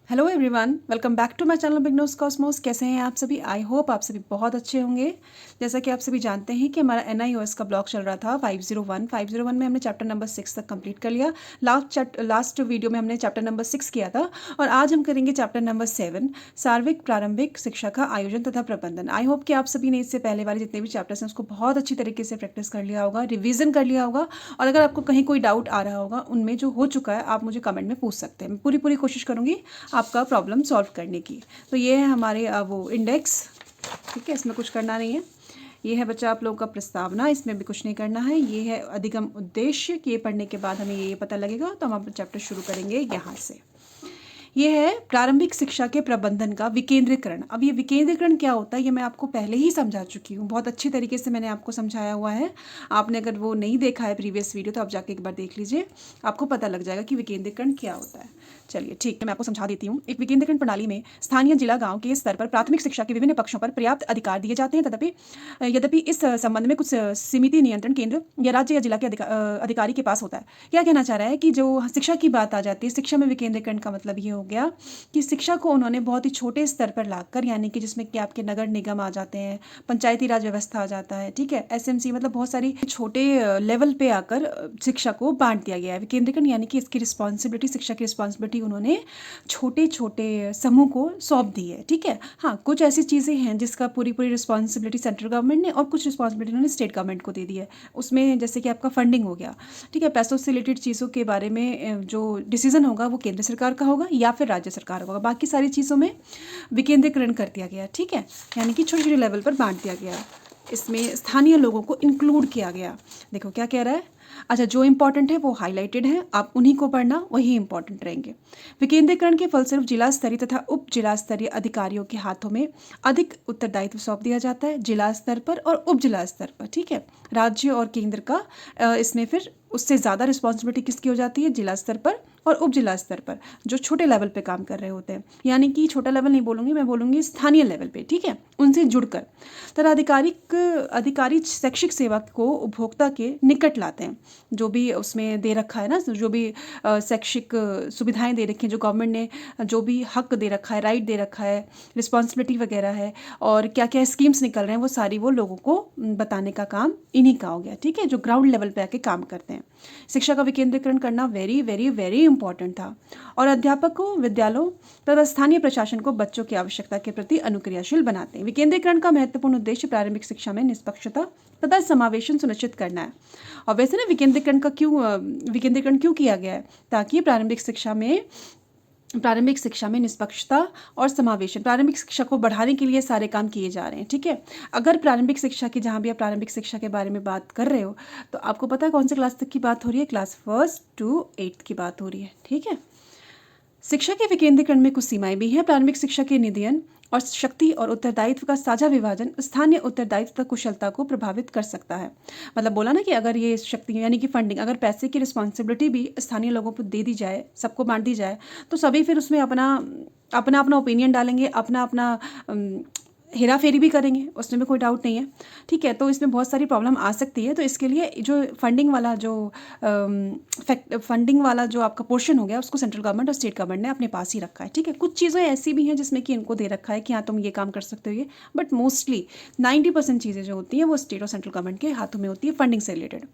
Hello everyone, welcome back to my channel Big Nose Cosmos. कैसे हैं आप सभी? आई होप आप सभी बहुत अच्छे होंगे। जैसा कि आप सभी जानते हैं कि हमारा NIOS का ब्लॉग चल रहा था 501 में हमने चैप्टर नंबर 6 तक कंप्लीट कर लिया। लास्ट वीडियो में हमने चैप्टर नंबर 6 किया था और आज हम करेंगे चैप्टर नंबर 7, सार्वत्रिक प्रारंभिक शिक्षा का आयोजन तथा प्रबंधन। आई होप कि आप सभी ने इससे पहले वाले जितने भी चैप्टर्स हैं उसको बहुत अच्छी तरीके से प्रैक्टिस कर लिया होगा, रिविजन कर लिया होगा। और अगर आपको कहीं कोई डाउट आ रहा होगा उनमें जो हो चुका है आप मुझे कमेंट में पूछ सकते हैं। मैं पूरी कोशिश करूँगी आपका प्रॉब्लम सॉल्व करने की। तो ये है हमारे वो इंडेक्स, ठीक है, इसमें कुछ करना नहीं है। ये है बच्चा आप लोगों का प्रस्तावना, इसमें भी कुछ नहीं करना है। ये है अधिगम उद्देश्य कि ये पढ़ने के बाद हमें ये पता लगेगा। तो हम अपना चैप्टर शुरू करेंगे यहाँ से। ये है प्रारंभिक शिक्षा के प्रबंधन का विकेंद्रीकरण। अब ये विकेंद्रीकरण क्या होता है ये मैं आपको पहले ही समझा चुकी हूँ, बहुत अच्छी तरीके से मैंने आपको समझाया हुआ है। आपने अगर वो नहीं देखा है प्रीवियस वीडियो तो आप जाके एक बार देख लीजिए, आपको पता लग जाएगा कि विकेंद्रीकरण क्या होता है। चलिए ठीक है, मैं आपको समझा देती हूँ। एक विकेंद्रीकरण प्रणाली में स्थानीय जिला गांव के स्तर पर प्राथमिक शिक्षा के विभिन्न पक्षों पर पर्याप्त अधिकार दिए जाते हैं। यद्यपि इस संबंध में कुछ सीमित नियंत्रण केंद्र या राज्य या जिला के अधिकारी के पास होता है। क्या कहना चाह रहा है कि जो शिक्षा की बात आ जाती है, शिक्षा में विकेंद्रीकरण का मतलब ये हो गया कि शिक्षा को उन्होंने बहुत ही छोटे स्तर पर लाकर, यानी कि जिसमें कि आपके नगर निगम आ जाते हैं, पंचायती राज व्यवस्था आ जाता है, ठीक है, SMC, मतलब बहुत सारी छोटे लेवल पे आकर शिक्षा को बांट दिया गया है। विकेंद्रीकरण यानी कि इसकी रिस्पॉन्सिबिलिटी, शिक्षा की रिस्पॉन्सिबिलिटी उन्होंने छोटे छोटे समूह को सौंप दी है, ठीक है। हाँ, कुछ ऐसी चीज़ें हैं जिसका पूरी रिस्पॉन्सिबिलिटी सेंट्रल गवर्नमेंट ने और कुछ रिस्पॉन्सिबिलिटी उन्होंने स्टेट गवर्नमेंट को दे दी है। उसमें जैसे कि आपका फंडिंग हो गया, ठीक है, पैसों से रिलेटेड चीज़ों के बारे में जो डिसीजन होगा वो केंद्र सरकार का होगा या फिर राज्य सरकार होगा। बाकी सारी चीज़ों में विकेंद्रीकरण कर दिया गया, ठीक है, यानी कि छोटे छोटे लेवल पर बांट दिया गया। इसमें स्थानीय लोगों को इंक्लूड किया गया। देखो क्या कह रहा है। अच्छा, जो इंपॉर्टेंट है वो हाईलाइटेड है, आप उन्हीं को पढ़ना, वही इंपॉर्टेंट रहेंगे। विकेंद्रीकरण के फलस्वरूप जिला स्तरीय तथा उप जिला स्तरीय अधिकारियों के हाथों में अधिक उत्तरदायित्व सौंप दिया जाता है, जिला स्तर पर और उप जिला स्तर पर, ठीक है। राज्य और केंद्र का इसमें फिर उससे ज़्यादा रिस्पॉन्सिबिलिटी किसकी हो जाती है? जिला स्तर पर और उप जिला स्तर पर, जो छोटे लेवल पे काम कर रहे होते हैं। यानी कि छोटा लेवल नहीं बोलूँगी, मैं बोलूँगी स्थानीय लेवल पे, ठीक है, उनसे जुड़कर तथा अधिकारी शैक्षिक सेवा को उपभोक्ता के निकट लाते हैं। जो भी उसमें दे रखा है ना, जो भी शैक्षिक सुविधाएं दे रखी हैं, जो गवर्नमेंट ने जो भी हक दे रखा है, राइट दे रखा है, रिस्पॉन्सिबिलिटी वगैरह है, और क्या क्या स्कीम्स निकल रहे हैं, वो सारी वो लोगों को बताने का काम इन्हीं का हो गया, ठीक है, जो ग्राउंड लेवल पे आके काम करते हैं। शिक्षा का विकेंद्रीकरण करना वेरी वेरी वेरी इंपॉर्टेंट था। और अध्यापकों, विद्यालयों तथा स्थानीय प्रशासन को बच्चों की आवश्यकता के प्रति अनुक्रियाशील बनाते हैं। विकेंद्रीकरण का महत्वपूर्ण उद्देश्य प्रारंभिक शिक्षा में निष्पक्षता तथा समावेशन सुनिश्चित करना है। और वैसे ना विकेंद्रीकरण क्यों किया गया है? ताकि प्रारंभिक शिक्षा में निष्पक्षता और समावेशन, प्रारंभिक शिक्षा को बढ़ाने के लिए सारे काम किए जा रहे हैं, ठीक है। अगर प्रारंभिक शिक्षा की, जहाँ भी आप प्रारंभिक शिक्षा के बारे में बात कर रहे हो, तो आपको पता है कौन से क्लास तक की बात हो रही है? क्लास 1 to 8 की बात हो रही है, ठीक है। शिक्षा के विकेंद्रीकरण में कुछ सीमाएं भी हैं। प्रारंभिक शिक्षा के निधीयन और शक्ति और उत्तरदायित्व का साझा विभाजन स्थानीय उत्तरदायित्व तथा कुशलता को प्रभावित कर सकता है। मतलब बोला ना कि अगर ये शक्ति यानी कि फंडिंग, अगर पैसे की रिस्पॉन्सिबिलिटी भी स्थानीय लोगों को दे दी जाए, सबको बांट दी जाए, तो सभी फिर उसमें अपना ओपिनियन डालेंगे, अपना हेरा फेरी भी करेंगे, उसमें भी कोई डाउट नहीं है, ठीक है। तो इसमें बहुत सारी प्रॉब्लम आ सकती है। तो इसके लिए जो फंडिंग वाला जो आपका पोर्शन हो गया, उसको सेंट्रल गवर्नमेंट और स्टेट गवर्नमेंट ने अपने पास ही रखा है, ठीक है। कुछ चीज़ें ऐसी भी हैं जिसमें कि इनको दे रखा है कि हाँ तुम ये काम कर सकते हो ये, बट मोस्टली 90% चीज़ें जो होती हैं वो स्टेट और सेंट्रल गवर्नमेंट के हाथों में होती है, फंडिंग से रिलेटेड।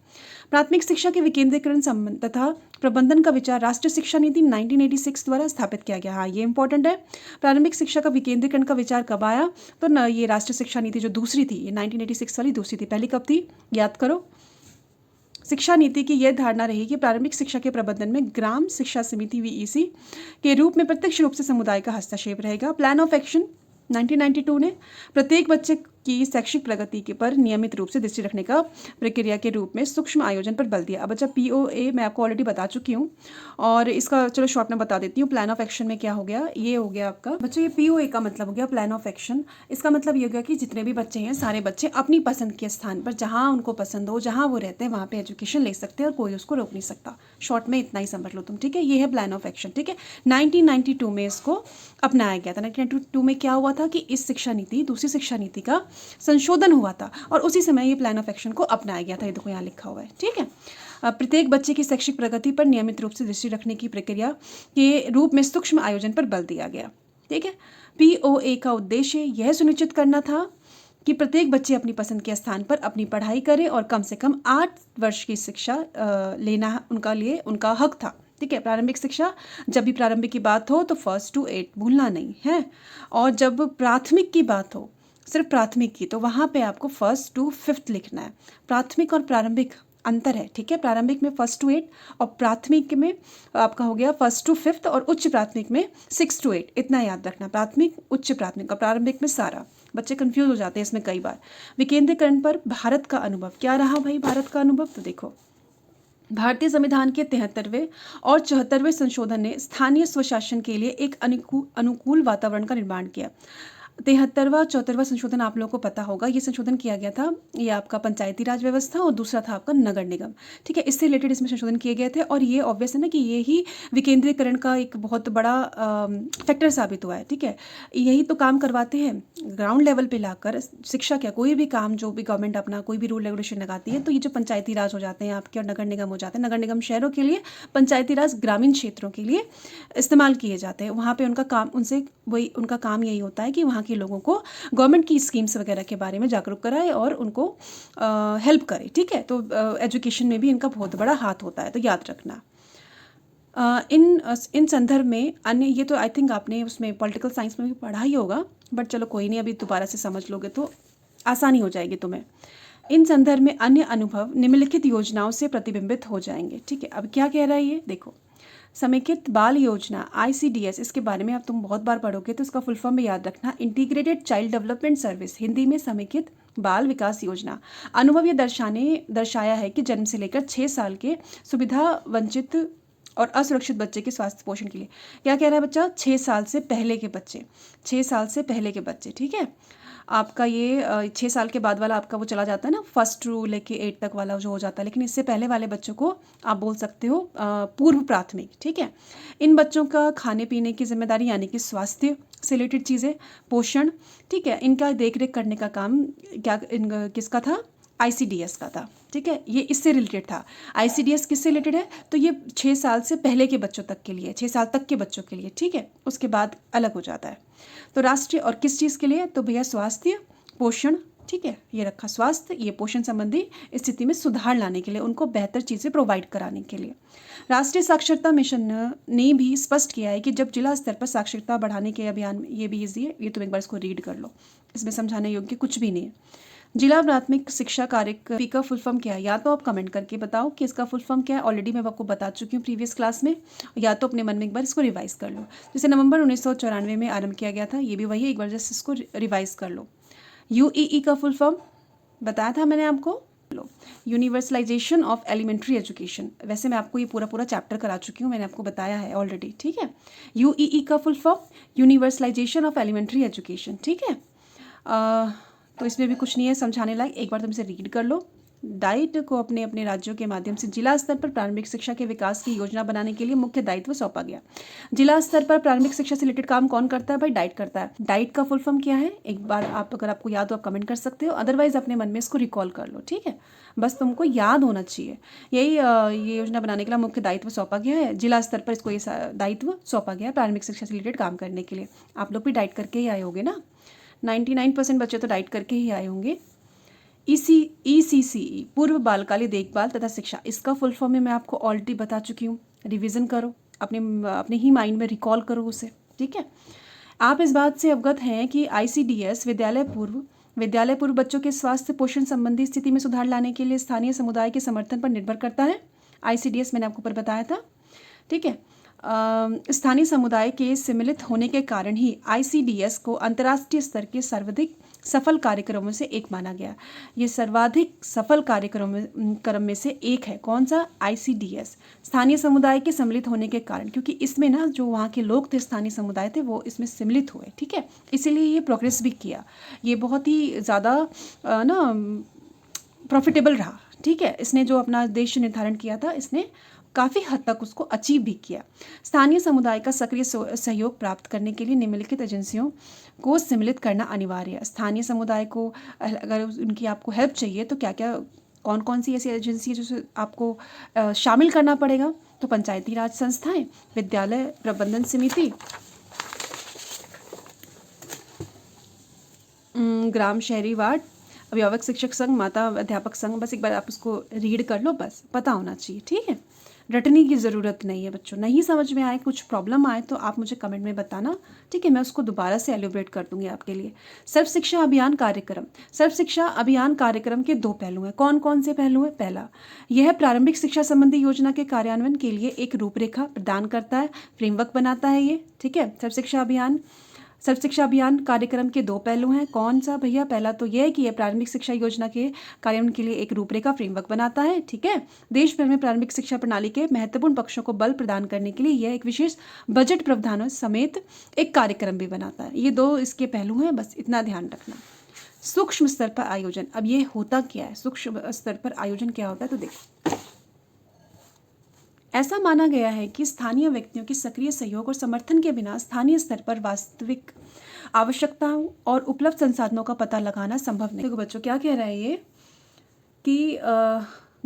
प्राथमिक शिक्षा के विकेंद्रीकरण संबंध तथा प्रबंधन का विचार राष्ट्रीय शिक्षा नीति 1986 द्वारा स्थापित किया गया। हाँ, ये इंपॉर्टेंट है। प्रारंभिक शिक्षा का विकेंद्रीकरण का विचार कब आया? तो ना, ये राष्ट्रीय शिक्षा नीति जो दूसरी थी, ये 1986 वाली दूसरी थी। पहली कब थी? याद करो। शिक्षा नीति की यह धारणा रही कि प्रारंभिक शिक्षा के प्रबंधन में ग्राम शिक्षा समिति VEC के रूप में प्रत्यक्ष रूप से समुदाय का हस्तक्षेप रहेगा। प्लान ऑफ एक्शन 1992 ने प्रत्येक बच्चे की शैक्षिक प्रगति के पर नियमित रूप से दृष्टि रखने का प्रक्रिया के रूप में सूक्ष्म आयोजन पर बल दिया। अब बच्चा POA मैं आपको ऑलरेडी बता चुकी हूँ और इसका चलो शॉर्ट में बता देती हूँ। प्लान ऑफ एक्शन में क्या हो गया? ये हो गया आपका बच्चों, ये POA का मतलब हो गया प्लान ऑफ एक्शन। इसका मतलब ये हो गया कि जितने भी बच्चे हैं, सारे बच्चे अपनी पसंद के स्थान पर, जहाँ उनको पसंद हो, जहाँ वो रहते हैं, वहाँ पे एजुकेशन ले सकते हैं और कोई उसको रोक नहीं सकता। शॉर्ट में इतना ही समझ लो तुम, ठीक है। ये है प्लान ऑफ एक्शन, ठीक है। 1992 में इसको अपनाया गया था। 1992 में क्या हुआ था कि इस शिक्षा नीति, दूसरी शिक्षा नीति का संशोधन हुआ था और उसी समय ये प्लान ऑफ एक्शन को अपनाया गया था। ये देखो यहाँ लिखा हुआ है, ठीक है। प्रत्येक बच्चे की शैक्षिक प्रगति पर नियमित रूप से दृष्टि रखने की प्रक्रिया के रूप में सूक्ष्म आयोजन पर बल दिया गया। ठीक है, POA का उद्देश्य यह सुनिश्चित करना था कि प्रत्येक बच्चे अपनी पसंद के स्थान पर अपनी पढ़ाई करें और कम से कम 8 वर्ष की शिक्षा लेना उनका हक था। ठीक है, प्रारंभिक शिक्षा, जब भी प्रारंभिक की बात हो तो 1st to 8 भूलना नहीं है, और जब प्राथमिक की बात हो, सिर्फ प्राथमिक की, तो वहाँ पे आपको 1st to 5th लिखना है। प्राथमिक और प्रारंभिक अंतर है। ठीक है, प्रारंभिक में 1st to 8 और प्राथमिक में आपका हो गया 1st to 5th, और उच्च प्राथमिक में 6 to 8। इतना याद रखना, प्राथमिक, उच्च प्राथमिक और प्रारंभिक में सारा। बच्चे कंफ्यूज हो जाते हैं इसमें कई बार। विकेंद्रीकरण पर भारत का अनुभव क्या रहा भाई? भारत का अनुभव तो देखो, भारतीय संविधान के 73वें और 74वें संशोधन ने स्थानीय स्वशासन के लिए एक अनुकूल वातावरण का निर्माण किया। 73वां 74वां संशोधन आप लोगों को पता होगा, ये संशोधन किया गया था, ये आपका पंचायती राज व्यवस्था, और दूसरा था आपका नगर निगम। ठीक है, इससे रिलेटेड इसमें संशोधन किए गए थे, और ये ऑब्वियस है ना कि ये ही विकेंद्रीकरण का एक बहुत बड़ा फैक्टर साबित हुआ है। ठीक है, यही तो काम करवाते हैं ग्राउंड लेवल पे लाकर शिक्षा। क्या कोई भी काम जो भी गवर्नमेंट अपना कोई भी रूल रेगुलेशन लगाती है, तो ये जो पंचायती राज हो जाते हैं आपके और नगर निगम हो जाते हैं, नगर निगम शहरों के लिए, पंचायती राज ग्रामीण क्षेत्रों के लिए इस्तेमाल किए जाते हैं। वहाँ पे उनका काम, उनका काम यही होता है कि वहाँ के लोगों को गवर्नमेंट की स्कीम्स वगैरह के बारे में जागरूक कराए और उनको हेल्प करे। ठीक है, तो एजुकेशन में भी इनका बहुत बड़ा हाथ होता है, तो याद रखना। इन संदर्भ में अन्य, ये तो आई थिंक आपने उसमें पॉलिटिकल साइंस में भी पढ़ा ही होगा, बट चलो कोई नहीं, अभी दोबारा से समझ लोगे तो आसानी हो जाएगी तुम्हें। इन संदर्भ में अन्य अनुभव निम्नलिखित योजनाओं से प्रतिबिंबित हो जाएंगे। ठीक है, अब क्या कह रहा है ये देखो, समेकित बाल योजना ICDS, इसके बारे में अब तुम बहुत बार पढ़ोगे, तो इसका फुल फॉर्म में याद रखना, integrated child development service, Hindi में समेकित बाल विकास योजना। अनुभव ये दर्शाया है कि जन्म से लेकर 6 साल के सुविधा वंचित और असुरक्षित बच्चे के स्वास्थ्य पोषण के लिए, क्या कह रहा है बच्चा, 6 साल से पहले के बच्चे, 6 साल से पहले के बच्चे। ठीक है, आपका ये 6 साल के बाद वाला आपका वो चला जाता है ना, 1st to लेके 8 तक वाला जो हो जाता है, लेकिन इससे पहले वाले बच्चों को आप बोल सकते हो पूर्व प्राथमिक। ठीक है, इन बच्चों का खाने पीने की जिम्मेदारी, यानी कि स्वास्थ्य से रिलेटेड चीज़ें, पोषण, ठीक है, इनका देख रेख करने का काम किसका था? ICDS का था। ठीक है, ये इससे रिलेटेड था। ICDS किससे रिलेटेड है? तो ये 6 साल से पहले के बच्चों तक के लिए, 6 साल तक के बच्चों के लिए। ठीक है, उसके बाद अलग हो जाता है। तो राष्ट्रीय और किस चीज़ के लिए? तो भैया स्वास्थ्य, पोषण। ठीक है, ये रखा स्वास्थ्य, ये पोषण संबंधी स्थिति में सुधार लाने के लिए, उनको बेहतर चीज़ें प्रोवाइड कराने के लिए। राष्ट्रीय साक्षरता मिशन ने भी स्पष्ट किया है कि जब जिला स्तर पर साक्षरता बढ़ाने के अभियान में, ये भी ईजी है, ये तुम एक बार इसको रीड कर लो, इसमें समझाने योग्य कुछ भी नहीं है। जिला प्राथमिक शिक्षा कार्यक्रम का फुल फॉर्म क्या है? या तो आप कमेंट करके बताओ कि इसका फुल फॉर्म क्या है, ऑलरेडी मैं आपको बता चुकी हूँ प्रीवियस क्लास में, या तो अपने मन में एक बार इसको रिवाइज कर लो। जैसे नवंबर 1994 में आरंभ किया गया था, ये भी वही है, एक बार जस्ट इसको रिवाइज कर लो। UEE का फुल फॉर्म बताया था मैंने आपको, यूनिवर्सलाइजेशन ऑफ एलिमेंट्री एजुकेशन। वैसे मैं आपको ये पूरा चैप्टर करा चुकी हूँ, मैंने आपको बताया है ऑलरेडी। ठीक है, UEE का full form universalisation of elementary education. ठीक है, तो इसमें भी कुछ नहीं है समझाने लायक, एक बार तुम इसे रीड कर लो। डाइट को अपने अपने राज्यों के माध्यम से जिला स्तर पर प्रारंभिक शिक्षा के विकास की योजना बनाने के लिए मुख्य दायित्व सौंपा गया। जिला स्तर पर प्रारंभिक शिक्षा से रिलेटेड काम कौन करता है भाई? डाइट करता है। डाइट का फुल फॉर्म क्या है? एक बार आप, अगर आपको याद हो, आप कमेंट कर सकते हो, अदरवाइज अपने मन में इसको रिकॉल कर लो। ठीक है, बस तुमको याद होना चाहिए। यही ये योजना बनाने के लिए मुख्य दायित्व सौंपा गया है, जिला स्तर पर इसको ये दायित्व सौंपा गया है प्रारंभिक शिक्षा से रिलेटेड काम करने के लिए। आप लोग भी डाइट करके ही आए होंगे ना, 99% बच्चे तो डाइट करके ही आए होंगे। ECCE पूर्व बालकाली देखभाल तथा शिक्षा, इसका फुल फॉर्म में मैं आपको ऑलरेडी बता चुकी हूँ, रिवीजन करो, अपने ही माइंड में रिकॉल करो उसे। ठीक है, आप इस बात से अवगत हैं कि ICDS विद्यालय पूर्व बच्चों के स्वास्थ्य पोषण संबंधी स्थिति में सुधार लाने के लिए स्थानीय समुदाय के समर्थन पर निर्भर करता है। ICDS मैंने आपको ऊपर बताया था। ठीक है, स्थानीय समुदाय के सम्मिलित होने के कारण ही ICDS को अंतर्राष्ट्रीय स्तर के सर्वाधिक सफल कार्यक्रमों से एक माना गया। ये सर्वाधिक सफल कार्यक्रम में से एक है। कौन सा? ICDS, स्थानीय समुदाय के सम्मिलित होने के कारण, क्योंकि इसमें ना जो वहाँ के लोग थे, स्थानीय समुदाय थे, वो इसमें सम्मिलित हुए। ठीक है, इसीलिए ये प्रोग्रेस भी किया, ये बहुत ही ज़्यादा ना प्रॉफिटेबल रहा। ठीक है, इसने जो अपना उद्देश्य निर्धारण किया था, इसने काफ़ी हद तक उसको अचीव भी किया। स्थानीय समुदाय का सक्रिय सहयोग प्राप्त करने के लिए निम्नलिखित एजेंसियों को सम्मिलित करना अनिवार्य है। स्थानीय समुदाय को अगर उनकी आपको हेल्प चाहिए तो क्या क्या कौन कौन सी ऐसी एजेंसी है जो आपको शामिल करना पड़ेगा? तो पंचायती राज संस्थाएं, विद्यालय प्रबंधन समिति, ग्राम शहरी वार्ड, अभिभावक शिक्षक संघ, माता अध्यापक संघ। बस एक बार आप उसको रीड कर लो, बस पता होना चाहिए, ठीक है। रटने की ज़रूरत नहीं है बच्चों। नहीं समझ में आए, कुछ प्रॉब्लम आए तो आप मुझे कमेंट में बताना, ठीक है। मैं उसको दोबारा से एलिब्रेट कर दूंगी आपके लिए। सर्व शिक्षा अभियान कार्यक्रम। सर्व शिक्षा अभियान कार्यक्रम के 2 पहलू हैं। कौन कौन से पहलू हैं? पहला, यह प्रारंभिक शिक्षा संबंधी योजना के कार्यान्वयन के लिए एक रूपरेखा प्रदान करता है, फ्रेमवर्क बनाता है ये, ठीक है। सर्व शिक्षा अभियान कार्यक्रम के 2 पहलू हैं। कौन सा भैया? पहला तो यह है कि यह प्रारंभिक शिक्षा योजना के कार्यान्वयन के लिए एक रूपरेखा फ्रेमवर्क बनाता है, ठीक है। देश भर में प्रारंभिक शिक्षा प्रणाली के महत्वपूर्ण पक्षों को बल प्रदान करने के लिए यह एक विशेष बजट प्रावधानों समेत एक कार्यक्रम भी बनाता है। ये 2 इसके पहलू हैं, बस इतना ध्यान रखना। सूक्ष्म स्तर पर आयोजन। अब ये होता क्या है? सूक्ष्म स्तर पर आयोजन क्या होता है? तो देखो, ऐसा माना गया है कि स्थानीय व्यक्तियों के सक्रिय सहयोग और समर्थन के बिना स्थानीय स्तर पर वास्तविक आवश्यकताओं और उपलब्ध संसाधनों का पता लगाना संभव नहीं। देखो बच्चों, क्या कह रहा है ये कि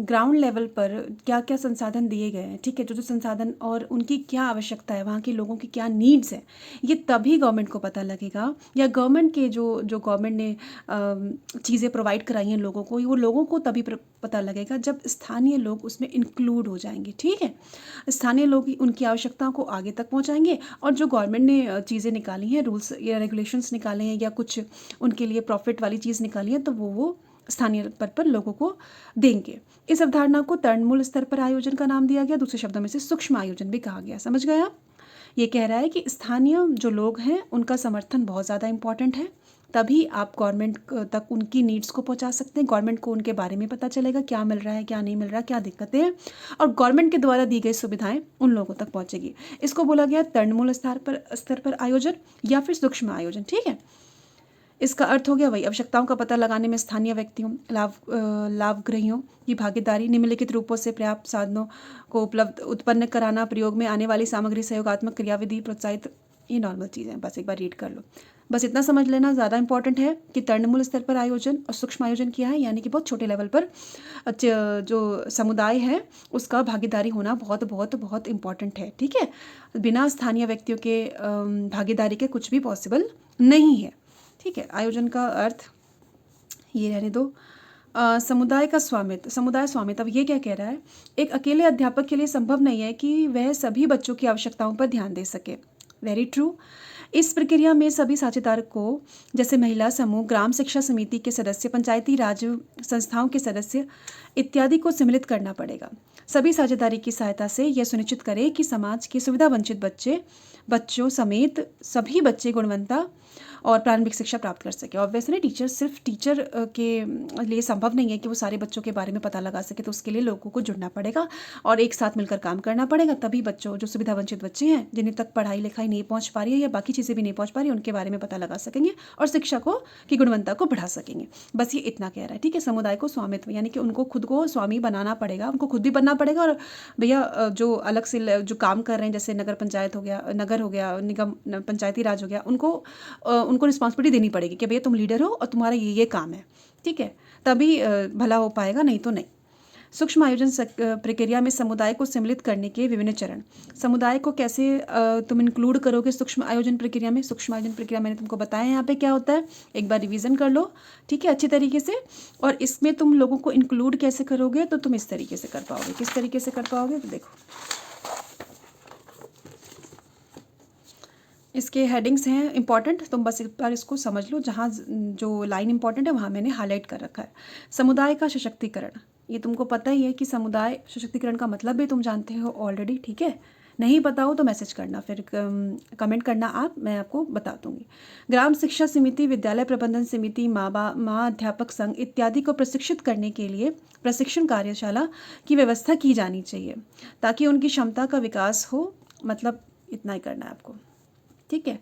ग्राउंड लेवल पर क्या क्या संसाधन दिए गए हैं, ठीक है। जो संसाधन और उनकी क्या आवश्यकता है, वहाँ के लोगों की क्या नीड्स है, ये तभी गवर्नमेंट को पता लगेगा, या गवर्नमेंट के जो गवर्नमेंट ने चीज़ें प्रोवाइड कराई हैं लोगों को, वो लोगों को तभी पता लगेगा जब स्थानीय लोग उसमें इंक्लूड हो जाएंगे, ठीक है। स्थानीय लोग उनकी आवश्यकताओं को आगे तक पहुँचाएंगे, और जो गवर्नमेंट ने चीज़ें निकाली हैं, रूल्स या रेगुलेशंस निकाले हैं, या कुछ उनके लिए प्रॉफिट वाली चीज़ निकाली है, तो वो स्थानीय स्तर पर लोगों को देंगे। इस अवधारणा को तृणमूल स्तर पर आयोजन का नाम दिया गया। दूसरे शब्दों में से सूक्ष्म आयोजन भी कहा गया। समझ गए आप? ये कह रहा है कि स्थानीय जो लोग हैं उनका समर्थन बहुत ज़्यादा इंपॉर्टेंट है, तभी आप गवर्नमेंट तक उनकी नीड्स को पहुंचा सकते हैं। गवर्नमेंट को उनके बारे में पता चलेगा, क्या मिल रहा है, क्या नहीं मिल रहा, क्या दिक्कतें हैं, और गवर्नमेंट के द्वारा दी गई सुविधाएं उन लोगों तक पहुंचेगी। इसको बोला गया तृणमूल स्तर पर आयोजन या फिर सूक्ष्म आयोजन, ठीक है। इसका अर्थ हो गया वही, आवश्यकताओं का पता लगाने में स्थानीय व्यक्तियों, लाभग्राहियों की भागीदारी, निम्नलिखित रूपों से पर्याप्त साधनों को उत्पन्न कराना, प्रयोग में आने वाली सामग्री, सहयोगात्मक क्रियाविधि प्रोत्साहित, ये नॉर्मल चीज़ें, बस एक बार रीड कर लो। बस इतना समझ लेना ज़्यादा इंपॉर्टेंट है कि तृणमूल स्तर पर आयोजन और सूक्ष्म आयोजन किया है, यानी कि बहुत छोटे लेवल पर जो समुदाय है उसका भागीदारी होना बहुत बहुत बहुत इंपॉर्टेंट है, ठीक है। बिना स्थानीय व्यक्तियों के भागीदारी के कुछ भी पॉसिबल नहीं है, ठीक है। आयोजन का अर्थ ये रहने दो। समुदाय का स्वामित्व, समुदाय स्वामित्व, अब ये क्या कह रहा है? एक अकेले अध्यापक के लिए संभव नहीं है कि वह सभी बच्चों की आवश्यकताओं पर ध्यान दे सके। Very true. इस प्रक्रिया में सभी साझेदार को, जैसे महिला समूह, ग्राम शिक्षा समिति के सदस्य, पंचायती राज संस्थाओं के सदस्य इत्यादि को सम्मिलित करना पड़ेगा। सभी साझेदारी की सहायता से यह सुनिश्चित करें कि समाज के सुविधा वंचित बच्चों समेत सभी बच्चे गुणवत्ता और प्रारंभिक शिक्षा प्राप्त कर सके। और वैसे ना सिर्फ टीचर के लिए संभव नहीं है कि वो सारे बच्चों के बारे में पता लगा सके, तो उसके लिए लोगों को जुड़ना पड़ेगा और एक साथ मिलकर काम करना पड़ेगा, तभी बच्चों, जो सुविधा वंचित बच्चे हैं, जिन्हें तक पढ़ाई लिखाई नहीं पहुंच पा रही है या बाकी चीज़ें भी नहीं पहुंच पा रही है, उनके बारे में पता लगा सकेंगे और शिक्षा की गुणवत्ता को बढ़ा सकेंगे। बस ये इतना कह रहा है, ठीक है। समुदाय को स्वामित्व, यानी कि उनको खुद को स्वामी बनाना पड़ेगा, उनको खुद भी बनना पड़ेगा, और भैया जो अलग से जो काम कर रहे हैं, जैसे नगर पंचायत हो गया, नगर हो गया, निगम, पंचायती राज हो गया, उनको रिस्पॉन्सिबिलिटी देनी पड़ेगी कि भैया तुम लीडर हो और तुम्हारा ये काम है, ठीक है, तभी भला हो पाएगा, नहीं तो नहीं। सूक्ष्म आयोजन प्रक्रिया में समुदाय को सम्मिलित करने के विभिन्न चरण। समुदाय को कैसे तुम इंक्लूड करोगे सूक्ष्म आयोजन प्रक्रिया में? सूक्ष्म आयोजन प्रक्रिया मैंने तुमको बताया यहाँ पे क्या होता है, एक बार रिवीजन कर लो, ठीक है, अच्छी तरीके से। और इसमें तुम लोगों को इंक्लूड कैसे करोगे? तो तुम इस तरीके से कर पाओगे। किस तरीके से कर पाओगे? तो देखो, इसके हेडिंग्स हैं इंपॉर्टेंट, तुम बस एक बार इसको समझ लो, जहाँ जो लाइन इंपॉर्टेंट है वहाँ मैंने हाईलाइट कर रखा है। समुदाय का सशक्तिकरण, ये तुमको पता ही है कि समुदाय सशक्तिकरण का मतलब भी तुम जानते हो ऑलरेडी, ठीक है। नहीं पता हो तो मैसेज करना, फिर कमेंट करना आप, मैं आपको बता दूंगी। ग्राम शिक्षा समिति, विद्यालय प्रबंधन समिति, माँ अध्यापक संघ इत्यादि को प्रशिक्षित करने के लिए प्रशिक्षण कार्यशाला की व्यवस्था की जानी चाहिए ताकि उनकी क्षमता का विकास हो। मतलब इतना ही करना है आपको, ठीक है।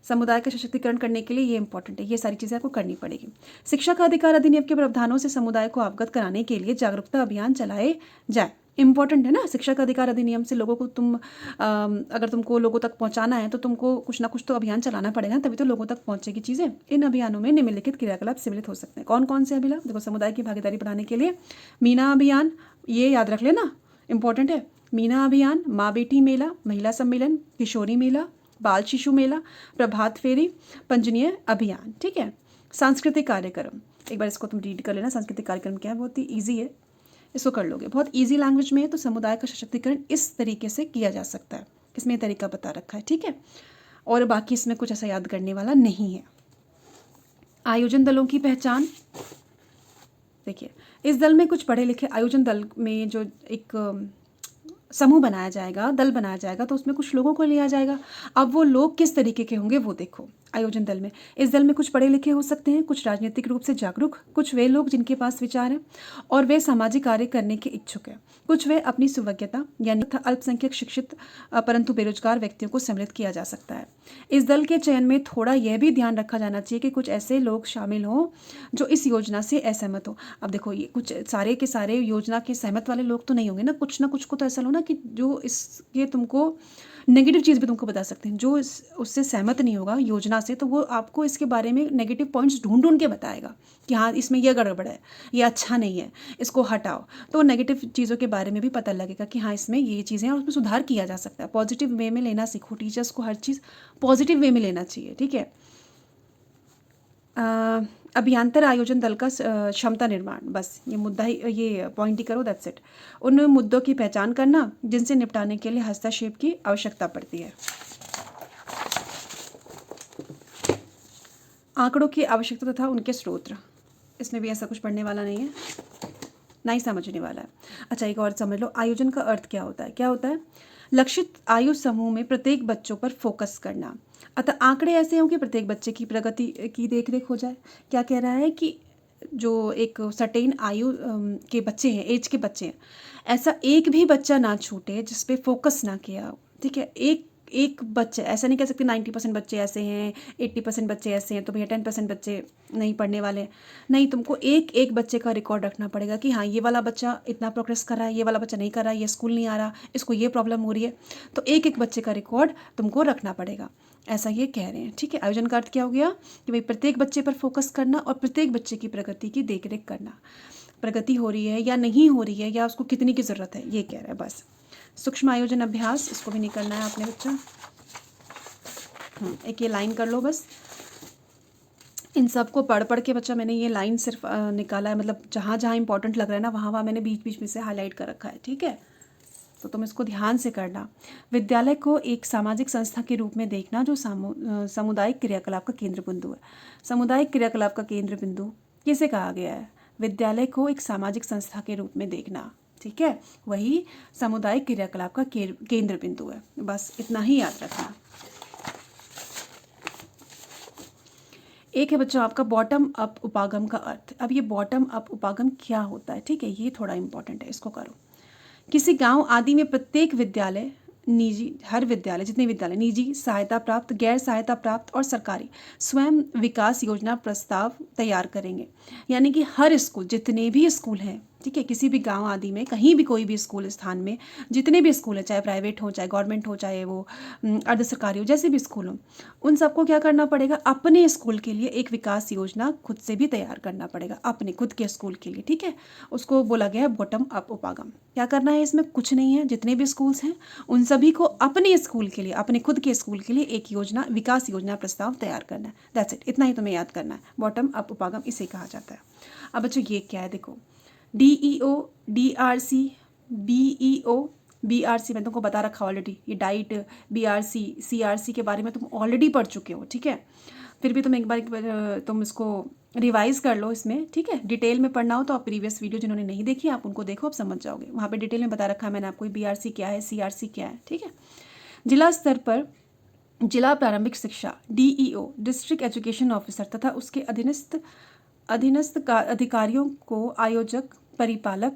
समुदाय का सशक्तिकरण करने के लिए ये इंपॉर्टेंट है, ये सारी चीज़ें आपको करनी पड़ेगी। शिक्षा का अधिकार अधिनियम के प्रावधानों से समुदाय को अवगत कराने के लिए जागरूकता अभियान चलाए जाए। इम्पॉर्टेंट है ना। शिक्षा का अधिकार अधिनियम से लोगों को अगर तुमको लोगों तक पहुंचाना है तो तुमको कुछ ना कुछ तो अभियान चलाना पड़ेगा, तभी तो लोगों तक पहुंचेगी चीज़ें। इन अभियानों में निम्नलिखित क्रियाकलाप सम्मिलित हो सकते हैं। कौन कौन से अभियान? देखो, समुदाय की भागीदारी बढ़ाने के लिए मीना अभियान, ये याद रख लेना, इंपॉर्टेंट है। मीना अभियान, माँ बेटी मेला, महिला सम्मेलन, किशोरी मेला, बाल शिशु मेला, प्रभात फेरी, पंजनीय अभियान। ठीक है। सांस्कृतिक कार्यक्रम, एक बार इसको तुम रीड कर लेना। सांस्कृतिक कार्यक्रम क्या है? बहुत ही ईजी है, इसको कर लोगे, बहुत इजी लैंग्वेज में है। तो समुदाय का सशक्तिकरण इस तरीके से किया जा सकता है, इसमें ये तरीका बता रखा है। ठीक है। और बाकी इसमें कुछ ऐसा याद करने वाला नहीं है। आयोजन दलों की पहचान, देखिए, इस दल में कुछ पढ़े लिखे आयोजन दल में जो एक समूह बनाया जाएगा, दल बनाया जाएगा, तो उसमें कुछ लोगों को लिया जाएगा। अब वो लोग किस तरीके के होंगे वो देखो। आयोजन दल में, इस दल में कुछ पढ़े लिखे हो सकते हैं, कुछ राजनीतिक रूप से जागरूक, कुछ वे लोग जिनके पास विचार हैं और वे सामाजिक कार्य करने के इच्छुक हैं, कुछ वे अपनी सुविज्ञता यानी अल्पसंख्यक शिक्षित परंतु बेरोजगार व्यक्तियों को सम्मिलित किया जा सकता है। इस दल के चयन में थोड़ा यह भी ध्यान रखा जाना चाहिए कि कुछ ऐसे लोग शामिल हों जो इस योजना से असहमत हो। अब देखो, ये कुछ सारे के सारे योजना के सहमत वाले लोग तो नहीं होंगे ना कुछ को तो ऐसा लो ना कि जो इसके तुमको नेगेटिव चीज़ भी तुमको बता सकते हैं। जो उससे सहमत नहीं होगा योजना से, तो वो आपको इसके बारे में नेगेटिव पॉइंट्स ढूंढ ढूंढ के बताएगा कि हाँ, इसमें यह गड़बड़ है, ये अच्छा नहीं है, इसको हटाओ। तो नेगेटिव चीज़ों के बारे में भी पता लगेगा कि हाँ, इसमें ये चीज़ें हैं और उसमें सुधार किया जा सकता है। पॉजिटिव वे में लेना सीखो। टीचर्स को हर चीज़ पॉजिटिव वे में लेना चाहिए। ठीक है। अभियांतर आयोजन दल का क्षमता निर्माण, बस ये मुद्दा ही, ये पॉइंट ही करो, दैट्स इट। उन मुद्दों की पहचान करना जिनसे निपटाने के लिए हस्तक्षेप की आवश्यकता पड़ती है। आंकड़ों की आवश्यकता तथा उनके स्रोत, इसमें भी ऐसा कुछ पढ़ने वाला नहीं है, ना ही समझने वाला है। अच्छा, एक और समझ लो, आयोजन का अर्थ क्या होता है? क्या होता है? लक्षित आयु समूह में प्रत्येक बच्चों पर फोकस करना। अतः आंकड़े ऐसे हों कि प्रत्येक बच्चे की प्रगति की देखरेख हो जाए। क्या कह रहा है कि जो एक सर्टेन आयु के बच्चे हैं, एज के बच्चे हैं, ऐसा एक भी बच्चा ना छूटे जिस पे फोकस ना किया। ठीक है। एक बच्चा, ऐसा नहीं कह सकते 90% बच्चे ऐसे हैं, 80% बच्चे ऐसे हैं, तो भैया 10% बच्चे नहीं पढ़ने वाले। नहीं, तुमको एक एक बच्चे का रिकॉर्ड रखना पड़ेगा कि हाँ, ये वाला बच्चा इतना प्रोग्रेस कर रहा है, ये वाला बच्चा नहीं कर रहा है, ये स्कूल नहीं आ रहा, इसको ये प्रॉब्लम हो रही है। तो एक एक बच्चे का रिकॉर्ड तुमको रखना पड़ेगा, ऐसा ये कह रहे हैं। ठीक है। आयोजन का अर्थ क्या हो गया कि भाई प्रत्येक बच्चे पर फोकस करना और प्रत्येक बच्चे की प्रगति की देखरेख करना। प्रगति हो रही है या नहीं हो रही है, या उसको कितनी की ज़रूरत है, ये कह रहा है बस। सूक्ष्म आयोजन अभ्यास, इसको भी नहीं करना है आपने बच्चा। एक ये लाइन कर लो बस। इन सबको पढ़ पढ़ के बच्चा मैंने ये लाइन सिर्फ निकाला है, मतलब जहाँ जहाँ इंपॉर्टेंट लग रहा है ना, वहाँ वहाँ मैंने बीच बीच में से हाईलाइट कर रखा है। ठीक है। तो तुम इसको ध्यान से करना। विद्यालय को एक सामाजिक संस्था के रूप में देखना जो सामुदायिक क्रियाकलाप का केंद्र बिंदु है। सामुदायिक क्रियाकलाप का केंद्र बिंदु किसे कहा गया है? विद्यालय को एक सामाजिक संस्था के रूप में देखना। ठीक है। वही सामुदायिक क्रियाकलाप का केंद्र बिंदु है। बस इतना ही याद रखना। एक है बच्चों आपका बॉटम अप उपागम का अर्थ। अब ये बॉटम अप उपागम क्या होता है? ठीक है, ये थोड़ा इंपॉर्टेंट है, इसको करो। किसी गांव आदि में प्रत्येक विद्यालय, निजी, हर विद्यालय, जितने विद्यालय, निजी, सहायता प्राप्त, गैर सहायता प्राप्त और सरकारी, स्वयं विकास योजना प्रस्ताव तैयार करेंगे। यानी कि हर स्कूल, जितने भी स्कूल हैं, ठीक है, किसी भी गांव आदि में, कहीं भी कोई भी स्कूल स्थान में जितने भी स्कूल हैं, चाहे प्राइवेट हो, चाहे गवर्नमेंट हो, चाहे वो अर्ध सरकारी हो, जैसे भी स्कूल हो, उन सबको क्या करना पड़ेगा? अपने स्कूल के लिए एक विकास योजना खुद से भी तैयार करना पड़ेगा, अपने खुद के स्कूल के लिए। ठीक है। उसको बोला गया है बॉटम अप उपागम। क्या करना है इसमें? कुछ नहीं है, जितने भी स्कूल्स हैं उन सभी को अपने स्कूल के लिए, अपने खुद के स्कूल के लिए एक योजना, विकास योजना प्रस्ताव तैयार करना है। दैट्स इट, इतना ही तुम्हें याद करना है। बॉटम अप उपागम इसे कहा जाता है। अब बच्चों ये क्या है? देखो, DEO, DRC, BEO, BRC मैं तुमको बता रखा ऑलरेडी। ये डाइट, BRC, CRC के बारे में तुम ऑलरेडी पढ़ चुके हो। ठीक है। फिर भी तुम एक बार तुम इसको रिवाइज कर लो इसमें। ठीक है। डिटेल में पढ़ना हो तो आप प्रीवियस वीडियो जिन्होंने नहीं देखी आप उनको देखो, आप समझ जाओगे। वहाँ पे डिटेल में बता रखा है मैंने आपको BRC क्या है, CRC क्या है। ठीक है। जिला स्तर पर जिला प्रारंभिक शिक्षा, DEO, डिस्ट्रिक्ट एजुकेशन ऑफिसर तथा उसके अधीनस्थ अधिकारियों को आयोजक, परिपालक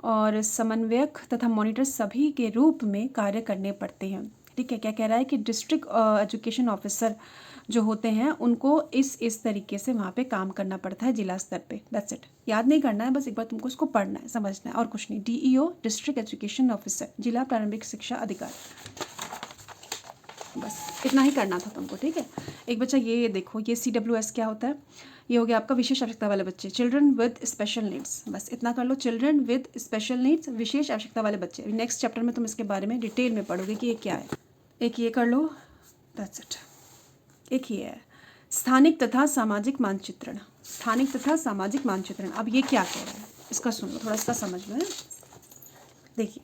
और समन्वयक तथा मॉनिटर सभी के रूप में कार्य करने पड़ते हैं। ठीक है। क्या कह रहा है कि डिस्ट्रिक्ट एजुकेशन ऑफिसर जो होते हैं उनको इस तरीके से वहाँ पे काम करना पड़ता है जिला स्तर पे। दैट्स इट, याद नहीं करना है, बस एक बार तुमको इसको पढ़ना है, समझना है, और कुछ नहीं। DEO डिस्ट्रिक्ट एजुकेशन ऑफिसर, जिला प्रारंभिक शिक्षा अधिकारी, बस इतना ही करना था तुमको, ठीक है। एक बच्चा ये देखो, ये CWS क्या होता है, ये हो गया आपका विशेष आवश्यकता वाले बच्चे, चिल्ड्रन विद स्पेशल नीड्स, बस इतना कर लो, चिल्ड्रन विद स्पेशल नीड्स, विशेष आवश्यकता वाले बच्चे। नेक्स्ट चैप्टर में तुम इसके बारे में डिटेल में पढ़ोगे कि ये क्या है। एक ये कर लो, दैट्स इट। एक ये है स्थानिक तथा सामाजिक मानचित्रण, स्थानिक तथा सामाजिक मानचित्रण। अब ये क्या कह रहा है, इसका सुनो, थोड़ा इसका समझ लो। देखिए,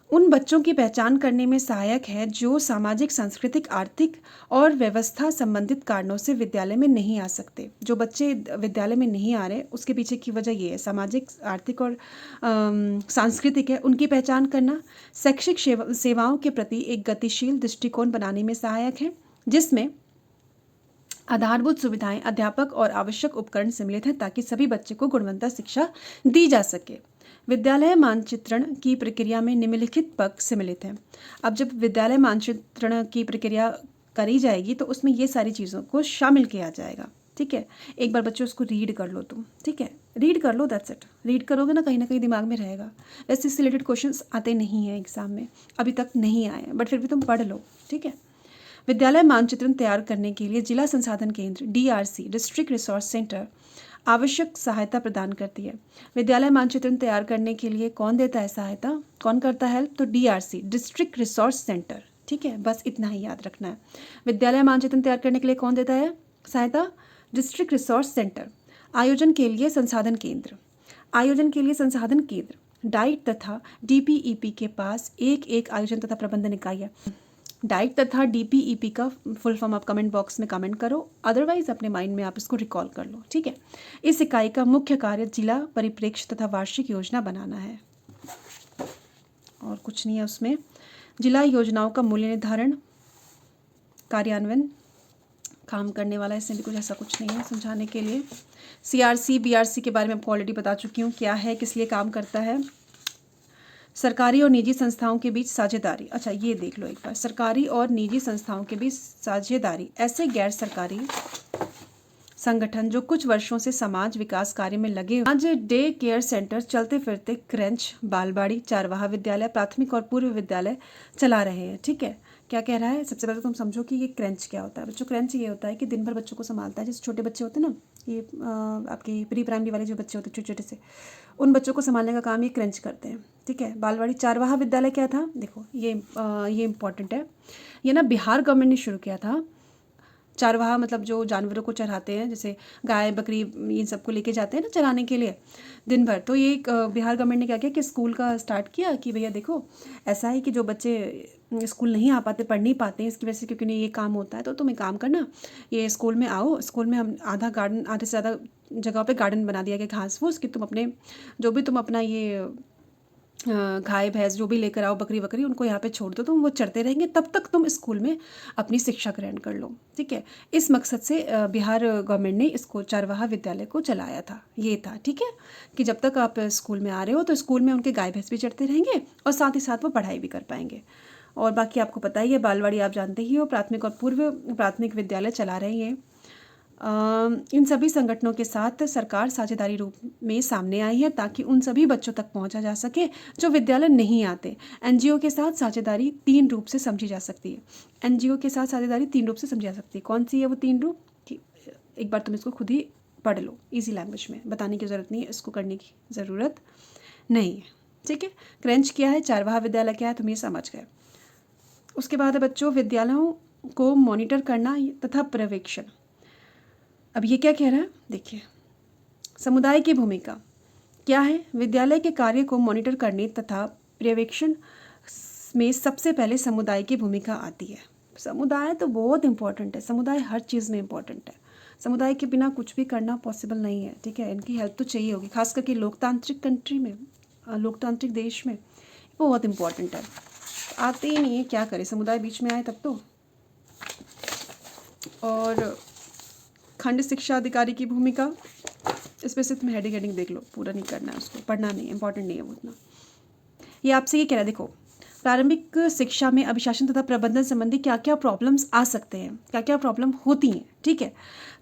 उन बच्चों की पहचान करने में सहायक है जो सामाजिक, सांस्कृतिक, आर्थिक और व्यवस्था संबंधित कारणों से विद्यालय में नहीं आ सकते। जो बच्चे विद्यालय में नहीं आ रहे, उसके पीछे की वजह ये है, सामाजिक, आर्थिक और सांस्कृतिक है, उनकी पहचान करना। शैक्षिक सेवाओं के प्रति एक गतिशील दृष्टिकोण बनाने में सहायक है, जिसमें आधारभूत सुविधाएं, अध्यापक और आवश्यक उपकरण सम्मिलित हैं ताकि सभी बच्चे को गुणवत्ता शिक्षा दी जा सके। विद्यालय मानचित्रण की प्रक्रिया में निम्नलिखित पक्ष सम्मिलित हैं। अब जब विद्यालय मानचित्रण की प्रक्रिया करी जाएगी तो उसमें ये सारी चीज़ों को शामिल किया जाएगा, ठीक है। एक बार बच्चों उसको रीड कर लो तुम, ठीक है, रीड कर लो, दैट्स इट। रीड करोगे ना कहीं दिमाग में रहेगा। वैसे इससे रिलेटेड क्वेश्चंस आते नहीं हैं एग्जाम में, अभी तक नहीं आए, बट फिर भी तुम पढ़ लो, ठीक है। विद्यालय मानचित्रण तैयार करने के लिए जिला संसाधन केंद्र DRC डिस्ट्रिक्ट रिसोर्स सेंटर आवश्यक सहायता प्रदान करती है। विद्यालय मानचित्रण तैयार करने के लिए कौन देता है सहायता, कौन करता है हेल्प, तो DRC डिस्ट्रिक्ट रिसोर्स सेंटर, ठीक है, बस इतना ही याद रखना है। विद्यालय मानचित्रण तैयार करने के लिए कौन देता है सहायता, डिस्ट्रिक्ट रिसोर्स सेंटर। आयोजन के लिए संसाधन केंद्र, आयोजन के लिए संसाधन केंद्र डाइट तथा DPEP के पास एक आयोजन तथा प्रबंधन इकाई है। डाइट तथा DPEP का फुल फॉर्म आप कमेंट बॉक्स में कमेंट करो, अदरवाइज अपने माइंड में आप इसको रिकॉल कर लो, ठीक है। इस इकाई का मुख्य कार्य जिला परिप्रेक्ष्य तथा वार्षिक योजना बनाना है, और कुछ नहीं है उसमें। जिला योजनाओं का मूल्य निर्धारण, कार्यान्वयन, काम करने वाला, इसमें भी कुछ ऐसा कुछ नहीं है समझाने के लिए। CRC BRC के बारे में आपको ऑलरेडी बता चुकी हूँ क्या है, किस लिए काम करता है। सरकारी और निजी संस्थाओं के बीच साझेदारी, अच्छा ये देख लो एक बार, सरकारी और निजी संस्थाओं के बीच साझेदारी ऐसे गैर सरकारी संगठन जो कुछ वर्षों से समाज विकास कार्य में लगे आज डे केयर सेंटर, चलते फिरते क्रेंच, बालवाड़ी, चारवाहा विद्यालय, प्राथमिक और पूर्व विद्यालय चला रहे हैं, ठीक है। क्या कह रहा है, सबसे पहले तुम समझो कि ये क्रेंच क्या होता है बच्चों। क्रेंच ये होता है कि दिन भर बच्चों को संभालता है, जैसे छोटे बच्चे होते हैं ना, ये आपके प्री प्राइमरी वाले जो बच्चे होते हैं छोटे छोटे से, उन बच्चों को संभालने का काम ये क्रेंच करते हैं, ठीक है। बालवाड़ी, चारवाहा विद्यालय क्या था, देखो ये इंपॉर्टेंट है, ये ना बिहार गवर्नमेंट ने शुरू किया था। चारवाहा मतलब जो जानवरों को चराते हैं, जैसे गाय बकरी इन सबको लेके जाते हैं ना चराने के लिए दिन भर, तो ये एक बिहार गवर्नमेंट ने क्या किया कि स्कूल का स्टार्ट किया कि भैया देखो ऐसा है कि जो बच्चे स्कूल नहीं आ पाते, पढ़ नहीं पाते हैं इसकी वजह से, क्योंकि नहीं ये काम होता है, तो तुम एक काम करना, ये स्कूल में आओ, स्कूल में हम आधे से ज़्यादा जगह पे गार्डन बना दिया गया घास फूस कि तुम अपने जो भी तुम अपना ये गाय भैंस जो भी लेकर आओ, बकरी वकरी, उनको यहाँ पे छोड़ दो, तुम वो चरते रहेंगे, तब तक तुम स्कूल में अपनी शिक्षा ग्रहण कर लो, ठीक है। इस मकसद से बिहार गवर्नमेंट ने इसको चारवाहा विद्यालय को चलाया था, ये था, ठीक है, कि जब तक आप स्कूल में आ रहे हो तो स्कूल में उनके गाय भैंस भी चरते रहेंगे और साथ ही साथ वो पढ़ाई भी कर पाएंगे। और बाकी आपको पता ही है, बालवाड़ी आप जानते ही हो, प्राथमिक और पूर्व प्राथमिक विद्यालय चला रहे हैं। इन सभी संगठनों के साथ सरकार साझेदारी रूप में सामने आई है ताकि उन सभी बच्चों तक पहुंचा जा सके जो विद्यालय नहीं आते। NGO के साथ साझेदारी 3 रूप से समझी जा सकती है। NGO के साथ साझेदारी 3 रूप से समझी जा सकती है। कौन सी है वो 3 रूप, एक बार तुम इसको खुद ही पढ़ लो, ईजी लैंग्वेज में, बताने की ज़रूरत नहीं है, इसको करने की ज़रूरत नहीं है, ठीक है। क्रेंच क्या है, चारवाहा विद्यालय क्या है, तुम ये समझ गए। उसके बाद है बच्चों विद्यालयों को मॉनिटर करना तथा पर्यवेक्षण। अब ये क्या कह रहा है, देखिए, समुदाय की भूमिका क्या है, विद्यालय के कार्य को मॉनिटर करने तथा पर्यवेक्षण में सबसे पहले समुदाय की भूमिका आती है। समुदाय तो बहुत इंपॉर्टेंट है, समुदाय हर चीज़ में इंपॉर्टेंट है, समुदाय के बिना कुछ भी करना पॉसिबल नहीं है, ठीक है। इनकी हेल्प तो चाहिए होगी, खास करके लोकतांत्रिक कंट्री में, लोकतांत्रिक देश में बहुत इंपॉर्टेंट है। आते ही नहीं है, क्या करें, समुदाय बीच में आए तब तो। और खंड शिक्षा अधिकारी की भूमिका, इस पर से तुम हेडिंग देख लो, पूरा नहीं करना है उसको, पढ़ना नहीं, इंपॉर्टेंट नहीं है वो उतना। ये आपसे ये कह रहा है, देखो प्रारंभिक शिक्षा में अभिशासन तथा प्रबंधन संबंधी क्या क्या प्रॉब्लम्स आ सकते हैं, क्या क्या प्रॉब्लम होती हैं, ठीक है।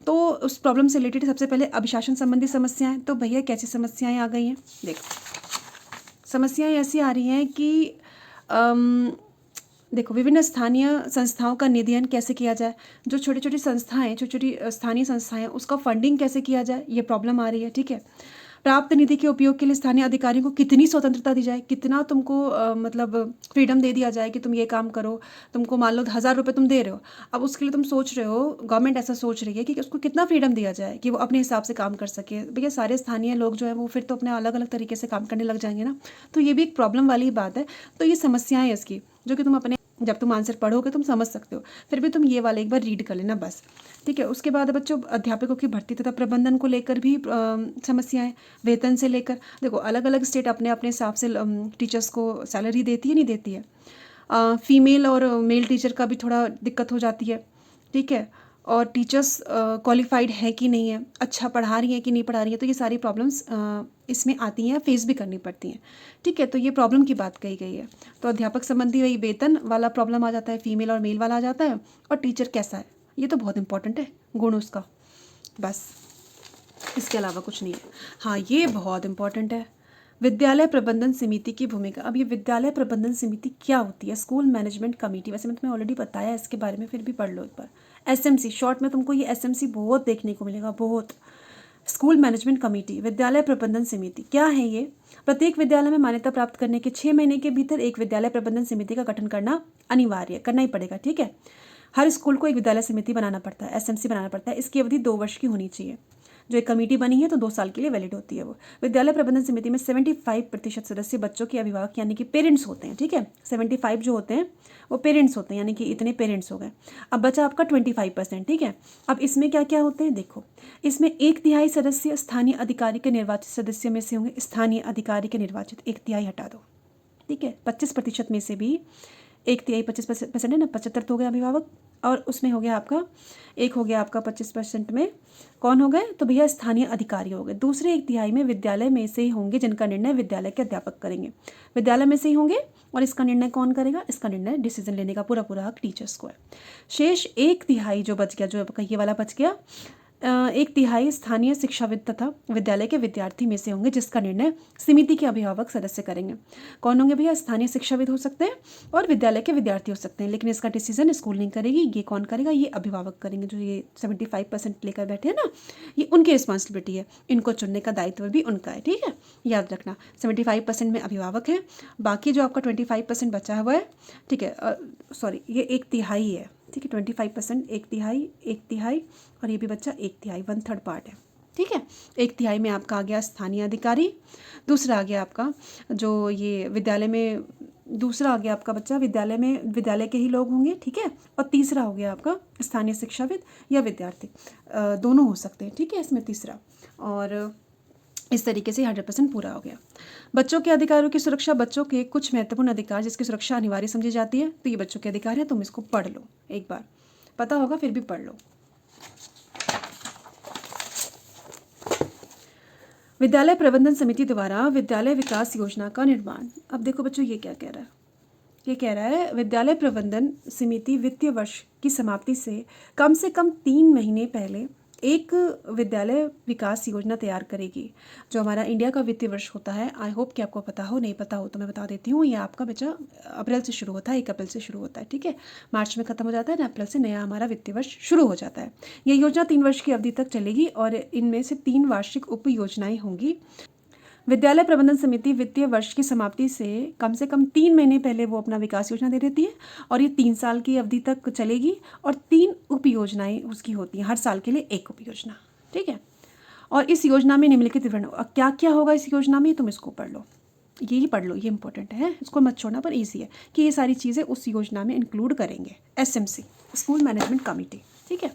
तो उस प्रॉब्लम से रिलेटेड सबसे पहले अभिशासन संबंधी समस्याएं। तो भैया कैसी समस्याएं आ गई हैं, देखो समस्याएं ऐसी आ रही हैं कि देखो विभिन्न स्थानीय संस्थाओं का निधियन कैसे किया जाए, जो छोटी छोटी संस्थाएं, छोटी छोटी स्थानीय संस्थाएं, उसका फंडिंग कैसे किया जाए, ये प्रॉब्लम आ रही है, ठीक है। प्राप्त निधि के उपयोग के लिए स्थानीय अधिकारियों को कितनी स्वतंत्रता दी जाए, कितना तुमको मतलब फ्रीडम दे दिया जाए कि तुम ये काम करो। तुमको मान लो 1000 रुपये तुम दे रहे हो, अब उसके लिए तुम सोच रहे हो, गवर्नमेंट ऐसा सोच रही है कि उसको कितना फ्रीडम दिया जाए कि वो अपने हिसाब से काम कर सके। भैया सारे स्थानीय लोग जो है वो फिर तो अपने अलग अलग तरीके से काम करने लग जाएंगे ना, तो ये भी एक प्रॉब्लम वाली बात है। तो ये समस्याएं इसकी, जो कि तुम अपने जब तुम आंसर पढ़ोगे तुम समझ सकते हो, फिर भी तुम ये वाला एक बार रीड कर लेना बस, ठीक है। उसके बाद बच्चों अध्यापकों की भर्ती तथा प्रबंधन को लेकर भी समस्याएं, वेतन से लेकर। देखो अलग अलग स्टेट अपने अपने हिसाब से टीचर्स को सैलरी देती है, नहीं देती है। फीमेल और मेल टीचर का भी थोड़ा दिक्कत हो जाती है, ठीक है। और टीचर्स क्वालिफाइड है कि नहीं है, अच्छा पढ़ा रही है कि नहीं पढ़ा रही है, तो ये सारी प्रॉब्लम्स इसमें आती हैं, फेस भी करनी पड़ती हैं, ठीक है। तो ये प्रॉब्लम की बात कही गई है। तो अध्यापक संबंधी वही वेतन वाला प्रॉब्लम आ जाता है, फीमेल और मेल वाला आ जाता है। और टीचर कैसा है, ये तो बहुत इंपॉर्टेंट है, गुण उसका, बस इसके अलावा कुछ नहीं है। हाँ ये बहुत इंपॉर्टेंट है, विद्यालय प्रबंधन समिति की भूमिका। अब ये विद्यालय प्रबंधन समिति क्या होती है, स्कूल मैनेजमेंट कमेटी, वैसे मैं तुम्हें ऑलरेडी बताया इसके बारे में, फिर भी पढ़ लो एक बार। एसएमसी शॉर्ट में तुमको ये एसएमसी बहुत देखने को मिलेगा, बहुत। स्कूल मैनेजमेंट कमेटी, विद्यालय प्रबंधन समिति क्या है ये? प्रत्येक विद्यालय में मान्यता प्राप्त करने के 6 महीने के भीतर एक विद्यालय प्रबंधन समिति का गठन करना अनिवार्य, करना ही पड़ेगा, ठीक है। हर स्कूल को एक विद्यालय समिति बनाना पड़ता है, एसएमसी बनाना पड़ता है। इसकी अवधि 2 वर्ष की होनी चाहिए। जो एक कमेटी बनी है तो 2 साल के लिए वैलिड होती है वो। विद्यालय प्रबंधन समिति में 75% सदस्य बच्चों के अभिभावक यानी कि पेरेंट्स होते हैं, ठीक है। 75 जो होते हैं वो पेरेंट्स होते हैं, यानी कि इतने पेरेंट्स हो गए। अब बचा आपका 25%, ठीक है। अब इसमें क्या क्या होते हैं देखो, इसमें 1/3 सदस्य स्थानीय अधिकारी के निर्वाचित सदस्य में से होंगे। स्थानीय अधिकारी के निर्वाचित 1/3 हटा दो, ठीक है। 25% में से भी 1/3 25% है ना, 75 तो हो गया अभिभावक, और उसमें हो गया आपका एक हो गया आपका 25% में कौन हो गए, तो भैया स्थानीय अधिकारी हो गए। दूसरे 1/3 में विद्यालय में से ही होंगे जिनका निर्णय विद्यालय के अध्यापक करेंगे, विद्यालय में से ही होंगे। और इसका निर्णय कौन करेगा, इसका निर्णय डिसीजन लेने का पूरा पूरा हक टीचर्स को है। शेष 1/3 जो बच गया, जो आपका ये वाला बच गया, 1/3 स्थानीय शिक्षाविद तथा विद्यालय के विद्यार्थी में से होंगे जिसका निर्णय समिति के अभिभावक सदस्य करेंगे। कौन होंगे भैया, स्थानीय शिक्षाविद हो सकते हैं और विद्यालय के विद्यार्थी हो सकते हैं, लेकिन इसका डिसीजन स्कूल नहीं करेगी। ये कौन करेगा, ये अभिभावक करेंगे। जो ये 75% लेकर बैठे हैं ना, ये उनकी रिस्पॉन्सिबिलिटी है, इनको चुनने का दायित्व भी उनका है, ठीक है। याद रखना 75% में अभिभावक हैं, बाकी जो आपका 25% बचा हुआ है, ठीक है, सॉरी ये 1/3 है, ठीक है। 25% 1/3 और ये भी बच्चा 1/3 1/3 पार्ट है, ठीक है। 1/3 में आपका आ गया स्थानीय अधिकारी, दूसरा आ गया आपका जो ये विद्यालय में, दूसरा आ गया आपका बच्चा विद्यालय में विद्यालय के ही लोग होंगे, ठीक है। और तीसरा हो गया आपका स्थानीय शिक्षाविद या विद्यार्थी, दोनों हो सकते हैं, ठीक है इसमें तीसरा। और इस तरीके से 100% पूरा हो गया। बच्चों के अधिकारों की सुरक्षा, बच्चों के कुछ महत्वपूर्ण अधिकार जिसकी सुरक्षा अनिवार्य समझी जाती है, तो ये बच्चों के अधिकार हैं, तुम इसको पढ़ लो एक बार, पता होगा फिर भी पढ़ लो। विद्यालय प्रबंधन समिति द्वारा विद्यालय विकास योजना का निर्माण। अब देखो बच्चों ये क्या कह रहा है, ये कह रहा है विद्यालय प्रबंधन समिति वित्तीय वर्ष की समाप्ति से कम 3 महीने पहले एक विद्यालय विकास योजना तैयार करेगी। जो हमारा इंडिया का वित्तीय वर्ष होता है, आई होप कि आपको पता हो, नहीं पता हो तो मैं बता देती हूँ। ये आपका बच्चा अप्रैल से शुरू होता है, 1 अप्रैल से शुरू होता है, ठीक है। मार्च में खत्म हो जाता है ना, अप्रैल से नया हमारा वित्तीय वर्ष शुरू हो जाता है। ये योजना 3 वर्ष की अवधि तक चलेगी और इनमें से 3 वार्षिक उप योजनाएं होंगी। विद्यालय प्रबंधन समिति वित्तीय वर्ष की समाप्ति से कम 3 महीने पहले वो अपना विकास योजना दे देती है और ये 3 साल की अवधि तक चलेगी और 3 उप योजनाएं उसकी होती हैं, हर साल के लिए 1 उप योजना, ठीक है। और इस योजना में निम्नलिखित विवरण, क्या क्या होगा इस योजना में, तुम इसको पढ़ लो, यही पढ़ लो, ये इंपॉर्टेंट है, इसको मत छोड़ना, पर ईजी है कि ये सारी चीज़ें उस योजना में इंक्लूड करेंगे एसएमसी, स्कूल मैनेजमेंट कमेटी, ठीक है।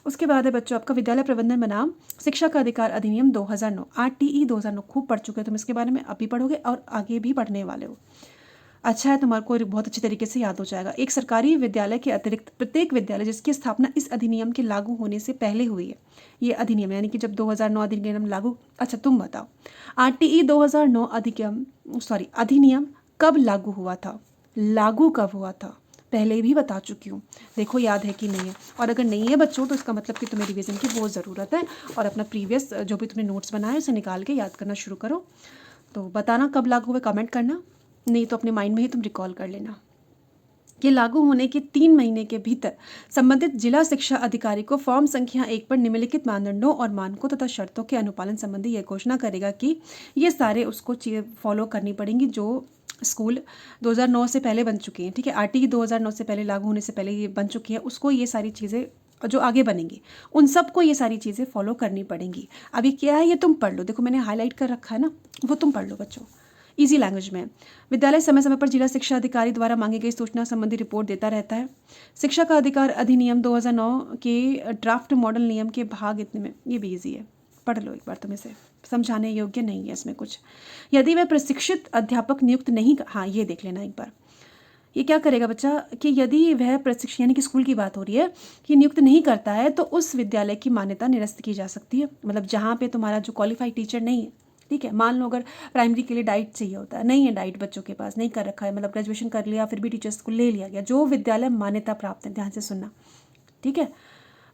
उसके बाद है बच्चों आपका विद्यालय प्रबंधन बनाम शिक्षा का अधिकार अधिनियम 2009, आरटीई 2009 खूब पढ़ चुके हो तुम इसके बारे में, अभी पढ़ोगे और आगे भी पढ़ने वाले हो। अच्छा है, तुम्हारे को बहुत अच्छी तरीके से याद हो जाएगा। एक सरकारी विद्यालय के अतिरिक्त प्रत्येक विद्यालय जिसकी स्थापना इस अधिनियम के लागू होने से पहले हुई है, ये अधिनियम यानी कि जब 2009 अधिनियम लागू, अच्छा तुम बताओ आरटीई 2009 अधिनियम कब लागू हुआ था, लागू कब हुआ था, पहले भी बता चुकी हूँ, देखो याद है कि नहीं है। और अगर नहीं है बच्चों तो इसका मतलब कि तुम्हें रिवीजन की बहुत ज़रूरत है, और अपना प्रीवियस जो भी तुमने नोट्स बनाए उसे निकाल के याद करना शुरू करो। तो बताना कब लागू हुए, कमेंट करना, नहीं तो अपने माइंड में ही तुम रिकॉल कर लेना। कि लागू होने के 3 महीने के भीतर संबंधित जिला शिक्षा अधिकारी को फॉर्म संख्या 1 पर निम्नलिखित मानदंडों और मानकों तथा शर्तों के अनुपालन संबंधी यह घोषणा करेगा कि ये सारे उसको फॉलो करनी पड़ेंगी जो स्कूल 2009 से पहले बन चुके हैं, ठीक है। आरटी 2009 से पहले लागू होने से पहले ये बन चुकी है, उसको ये सारी चीज़ें जो आगे बनेंगी उन सबको ये सारी चीज़ें फॉलो करनी पड़ेंगी। अभी क्या है ये तुम पढ़ लो, देखो मैंने हाईलाइट कर रखा है ना, वो तुम पढ़ लो बच्चों, इजी लैंग्वेज में। विद्यालय समय समय पर जिला शिक्षा अधिकारी द्वारा मांगी गई सूचना संबंधी रिपोर्ट देता रहता है। शिक्षा का अधिकार अधिनियम 2009 के ड्राफ्ट मॉडल नियम के भाग इतने में, ये भी इजी है, पढ़ लो एक बार, तुम इसे समझाने योग्य नहीं है इसमें कुछ। यदि वह प्रशिक्षित अध्यापक नियुक्त नहीं, हाँ ये देख लेना एक बार, ये क्या करेगा बच्चा कि यदि वह प्रशिक्षण यानी कि स्कूल की बात हो रही है कि नियुक्त नहीं करता है तो उस विद्यालय की मान्यता निरस्त की जा सकती है। मतलब जहाँ पे तुम्हारा जो क्वालिफाइड टीचर नहीं है, ठीक है, मान लो अगर प्राइमरी के लिए डाइट चाहिए होता है, नहीं है डाइट बच्चों के पास, नहीं कर रखा है, मतलब ग्रेजुएशन कर लिया फिर भी टीचर्स को ले लिया गया, जो विद्यालय मान्यता प्राप्त है, ध्यान से सुनना, ठीक है,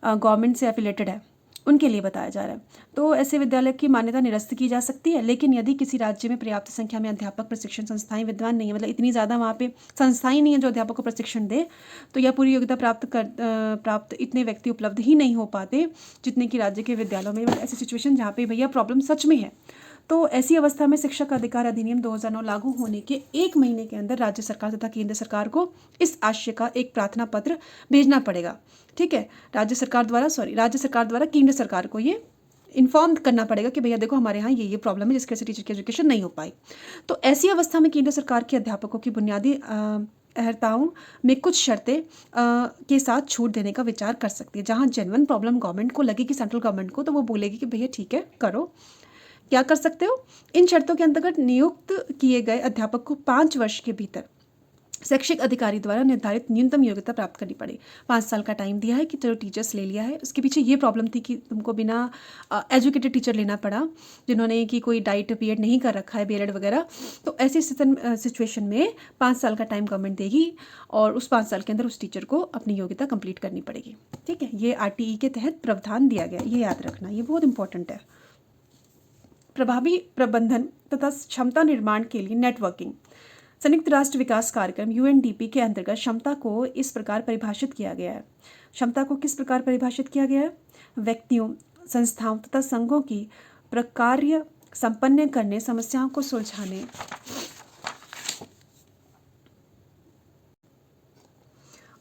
गवर्नमेंट से एफिलेटेड है, उनके लिए बताया जा रहा है। तो ऐसे विद्यालय की मान्यता निरस्त की जा सकती है, लेकिन यदि किसी राज्य में पर्याप्त संख्या में अध्यापक प्रशिक्षण संस्थाएं विद्यमान नहीं है, मतलब इतनी ज़्यादा वहाँ पे संस्थाएं नहीं है जो अध्यापक को प्रशिक्षण दे, तो यह पूरी योग्यता प्राप्त इतने व्यक्ति उपलब्ध ही नहीं हो पाते जितने कि राज्य के विद्यालयों में। ऐसी सिचुएशन जहाँ पे भैया प्रॉब्लम सच में है, तो ऐसी अवस्था में शिक्षा का अधिकार अधिनियम 2009 लागू होने के 1 महीने के अंदर राज्य सरकार तथा केंद्र सरकार को इस आशय का एक प्रार्थना पत्र भेजना पड़ेगा, ठीक है। राज्य सरकार द्वारा केंद्र सरकार को ये इन्फॉर्म करना पड़ेगा कि भैया देखो हमारे यहाँ ये प्रॉब्लम है जिसकी वजह से टीचर की एजुकेशन नहीं हो पाई। तो ऐसी अवस्था में केंद्र सरकार के अध्यापकों की बुनियादी अहर्ताओं में कुछ शर्तें के साथ छूट देने का विचार कर सकती है। जहाँ जेन्युइन प्रॉब्लम गवर्नमेंट को लगेगी, सेंट्रल गवर्नमेंट को, तो वो बोलेगी कि भैया ठीक है करो, क्या कर सकते हो। इन शर्तों के अंतर्गत नियुक्त किए गए अध्यापक को 5 वर्ष के भीतर शैक्षिक अधिकारी द्वारा निर्धारित न्यूनतम योग्यता प्राप्त करनी पड़े। 5 साल का टाइम दिया है कि चलो टीचर्स ले लिया है, उसके पीछे ये प्रॉब्लम थी कि तुमको बिना एजुकेटेड टीचर लेना पड़ा जिन्होंने कि कोई डाइट बीएड नहीं कर रखा है, बीएड वगैरह। तो ऐसी सिचुएशन में 5 साल का टाइम गवर्नमेंट देगी और उस 5 साल के अंदर उस टीचर को अपनी योग्यता कंप्लीट करनी पड़ेगी, ठीक है। ये आरटीई के तहत प्रावधान दिया गया, ये याद रखना, ये बहुत इंपॉर्टेंट है। प्रभावी प्रबंधन तथा क्षमता निर्माण के लिए नेटवर्किंग। संयुक्त राष्ट्र विकास कार्यक्रम यूएनडीपी के अंतर्गत क्षमता को इस प्रकार परिभाषित किया गया है। क्षमता को किस प्रकार परिभाषित किया गया है? व्यक्तियों, संस्थाओं तथा संघों की प्रकार्य संपन्न करने, समस्याओं को सुलझाने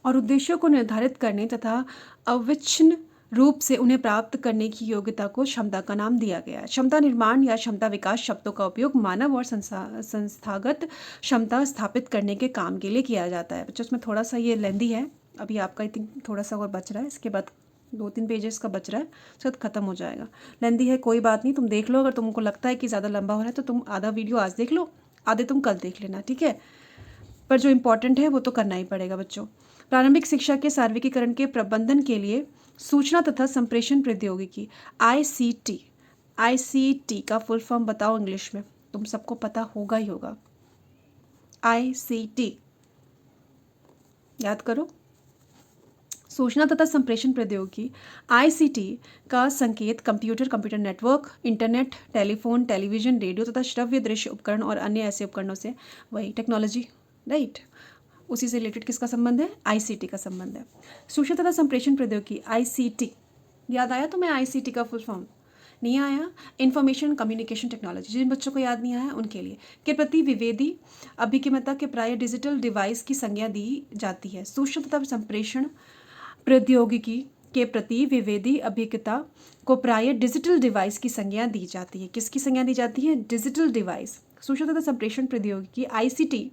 और उद्देश्यों को निर्धारित करने तथा अविच्छिन्न रूप से उन्हें प्राप्त करने की योग्यता को क्षमता का नाम दिया गया है। क्षमता निर्माण या क्षमता विकास शब्दों का उपयोग मानव और संस्थागत क्षमता स्थापित करने के काम के लिए किया जाता है। बच्चों इसमें थोड़ा सा ये लेंदी है, अभी आपका आई थिंक थोड़ा सा और बच रहा है, इसके बाद 2-3 पेजेस का बच रहा है, उसके बाद खत्म हो जाएगा। लेंदी है कोई बात नहीं, तुम देख लो, अगर तुमको लगता है कि ज़्यादा लंबा हो रहा है तो तुम आधा वीडियो आज देख लो, आधे तुम कल देख लेना, ठीक है। पर जो इम्पोर्टेंट है वो तो करना ही पड़ेगा बच्चों। प्रारंभिक शिक्षा के सार्वत्रिकीकरण के प्रबंधन के लिए सूचना तथा संप्रेषण प्रौद्योगिकी आईसीटी का फुल फॉर्म बताओ इंग्लिश में, तुम सबको पता होगा ही होगा। आईसीटी याद करो, सूचना तथा संप्रेषण प्रौद्योगिकी। आईसीटी का संकेत computer network, internet, telephone, television, radio तथा श्रव्य दृश्य उपकरण और अन्य ऐसे उपकरणों से, वही टेक्नोलॉजी, राइट, उसी से रिलेटेड किसका संबंध है? आईसीटी का संबंध है। सूचना तथा संप्रेषण प्रौद्योगिकी आईसीटी, याद आया तुम्हें आईसीटी का फुल फॉर्म? नहीं आया? Information communication technology. जिन बच्चों को याद नहीं आया उनके लिए, के प्रति विवेदी अभिज्ञता के प्राय डिजिटल डिवाइस की संज्ञा दी जाती है। सूचना तथा संप्रेषण प्रौद्योगिकी के प्रति विवेदी अभिज्ञता को प्राय डिजिटल डिवाइस की संज्ञा दी जाती है। किसकी संज्ञा दी जाती है? Digital device. सूचना तथा संप्रेषण प्रौद्योगिकी आईसीटी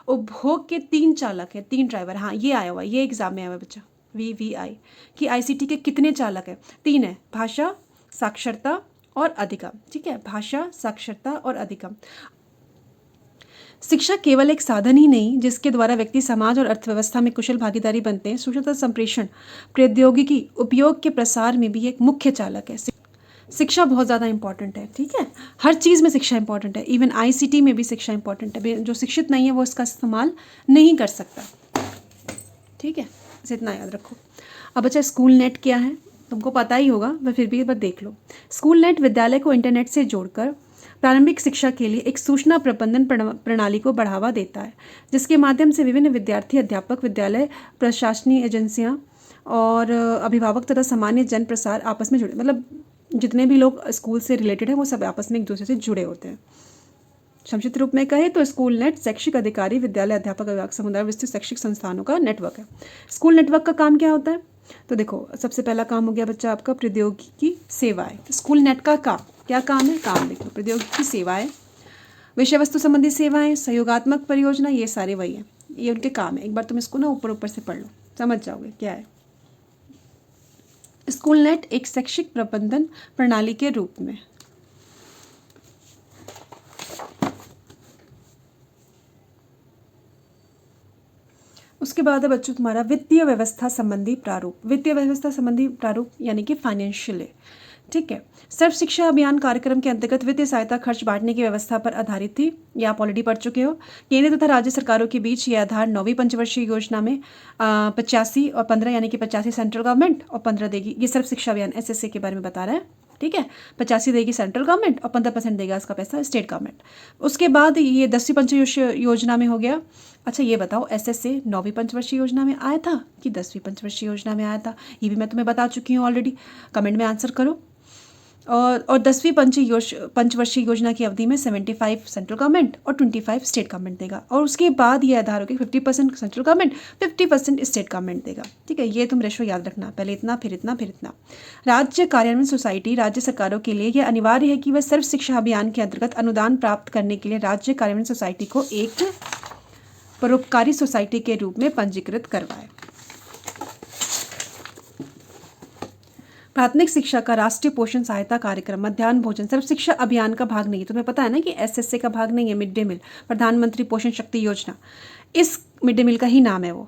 उपभोग के 3 चालक है, 3 ड्राइवर। हाँ ये आया हुआ, ये एग्जाम में आया हुआ बच्चा, VVI कि आईसीटी के कितने चालक है? 3 है, भाषा, साक्षरता और अधिगम, ठीक है, भाषा, साक्षरता और अधिगम। शिक्षा केवल एक साधन ही नहीं जिसके द्वारा व्यक्ति समाज और अर्थव्यवस्था में कुशल भागीदारी बनते हैं, सूचना तथा संप्रेषण प्रौद्योगिकी उपयोग के प्रसार में भी एक मुख्य चालक है। शिक्षा बहुत ज़्यादा इंपॉर्टेंट है, ठीक है। हर चीज़ में शिक्षा इंपॉर्टेंट है, इवन ICT में भी शिक्षा इंपॉर्टेंट है। जो शिक्षित नहीं है वो इसका इस्तेमाल नहीं कर सकता, ठीक है। बस इतना याद रखो। अब अच्छा, स्कूल नेट क्या है तुमको पता ही होगा, पर फिर भी एक बार देख लो। स्कूल नेट विद्यालय को इंटरनेट से जोड़कर प्रारंभिक शिक्षा के लिए एक सूचना प्रबंधन प्रणाली को बढ़ावा देता है, जिसके माध्यम से विभिन्न विद्यार्थी, अध्यापक, विद्यालय, प्रशासनिक एजेंसियां और अभिभावक तथा सामान्य जन प्रसार आपस में जुड़े, मतलब जितने भी लोग स्कूल से रिलेटेड हैं वो सब आपस में एक दूसरे से जुड़े होते हैं। संक्षिप्त रूप में कहे तो स्कूल नेट शैक्षिक अधिकारी, विद्यालय, अध्यापक, अभिभावक, समुदाय, विस्तृत शैक्षिक संस्थानों का नेटवर्क है। स्कूल नेटवर्क का काम क्या होता है? तो देखो, सबसे पहला काम हो गया बच्चा आपका प्रौद्योगिकी सेवाएं। स्कूल नेट का काम क्या काम है? काम देखो, प्रौद्योगिकी सेवाएं, विषय वस्तु संबंधी सेवाएं, सहयोगात्मक परियोजना, ये सारे वही है, ये उनके काम है। एक बार तुम इसको ना ऊपर ऊपर से पढ़ लो, समझ जाओगे क्या है। स्कूल नेट एक शैक्षिक प्रबंधन प्रणाली के रूप में उसके बाद है बच्चों तुम्हारा वित्तीय व्यवस्था संबंधी प्रारूप। वित्तीय व्यवस्था संबंधी प्रारूप यानी कि फाइनेंशियल, ठीक है। सर्व शिक्षा अभियान कार्यक्रम के अंतर्गत वित्तीय सहायता खर्च बांटने की व्यवस्था पर आधारित थी। ये आप ऑलरेडी पढ़ चुके हो। केंद्र तथा राज्य सरकारों के बीच ये आधार 9वीं पंचवर्षीय योजना में 85 और 15 यानी कि 85 सेंट्रल गवर्नमेंट और 15 देगी। ये सर्व शिक्षा अभियान SSA के बारे में बता रहा है, ठीक है। 85 देगी सेंट्रल गवर्नमेंट और 15% देगा इसका पैसा स्टेट गवर्नमेंट। उसके बाद ये 10वीं पंचवर्षीय योजना में हो गया। अच्छा ये बताओ, SSA 9वीं पंचवर्षीय योजना में आया था कि 10वीं पंचवर्षीय योजना में आया था? ये भी मैं तुम्हें बता चुकी हूँ ऑलरेडी, कमेंट में आंसर करो। और 10वीं पंचवर्षीय योजना की अवधि में 75 सेंट्रल गवर्नमेंट और 25 स्टेट गवर्नमेंट देगा। और उसके बाद ये आधार होगी 50% सेंट्रल गवर्नमेंट, 50% स्टेट गवर्नमेंट देगा, ठीक है। ये तुम रेशो याद रखना, पहले इतना फिर इतना फिर इतना। राज्य कार्यान्वयन सोसाइटी राज्य सरकारों के लिए यह अनिवार्य है कि वह सर्व शिक्षा अभियान के अंतर्गत अनुदान प्राप्त करने के लिए राज्य कार्यान्वयन सोसाइटी को एक परोपकारी सोसाइटी के रूप में पंजीकृत करवाए। प्राथमिक शिक्षा का राष्ट्रीय पोषण सहायता कार्यक्रम मध्याह्न भोजन सर्व शिक्षा अभियान का भाग नहीं है। तुम्हें पता है ना कि SSA का भाग नहीं है। मिड डे मील, प्रधानमंत्री पोषण शक्ति योजना, इस मिड डे मील का ही नाम है वो।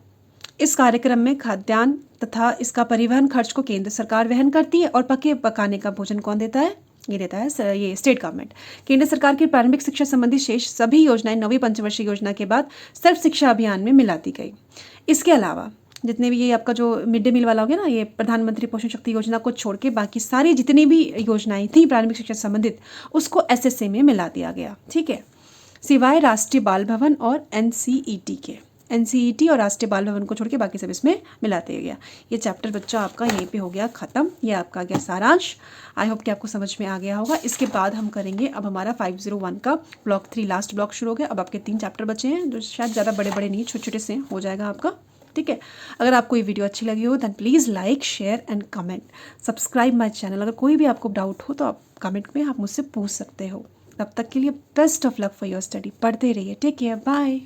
इस कार्यक्रम में खाद्यान्न तथा इसका परिवहन खर्च को केंद्र सरकार वहन करती है और पकाने का भोजन कौन देता है? ये देता है ये स्टेट गवर्नमेंट। केंद्र सरकार की प्रारंभिक शिक्षा संबंधी शेष सभी योजनाएं 9वीं पंचवर्षीय योजना के बाद सर्व शिक्षा अभियान में मिला दी गई। इसके अलावा जितने भी ये आपका जो मिड डे मील वाला हो गया ना, ये प्रधानमंत्री पोषण शक्ति योजना को छोड़ के बाकी सारी जितनी भी योजनाएं थी प्रारंभिक शिक्षा से संबंधित उसको SSA में मिला दिया गया, ठीक है। सिवाय राष्ट्रीय बाल भवन और NCET के, NCET और राष्ट्रीय बाल भवन को छोड़ के बाकी सब इसमें मिला दिया गया। ये चैप्टर बच्चा आपका यहीं पे हो गया ख़त्म। ये आपका गया सारांश। आई होप कि आपको समझ में आ गया होगा। इसके बाद हम करेंगे अब हमारा 501 का ब्लॉक 3 लास्ट ब्लॉक शुरू हो गया। अब आपके 3 चैप्टर बचे हैं जो शायद ज़्यादा बड़े बड़े नहीं, छोटे छोटे से हो जाएगा आपका, ठीक है। अगर आपको ये वीडियो अच्छी लगी हो then please like, share and comment, subscribe my channel. अगर कोई भी आपको डाउट हो तो आप कमेंट में आप मुझसे पूछ सकते हो। तब तक के लिए best of luck for your study. पढ़ते रहिए। Take care, bye.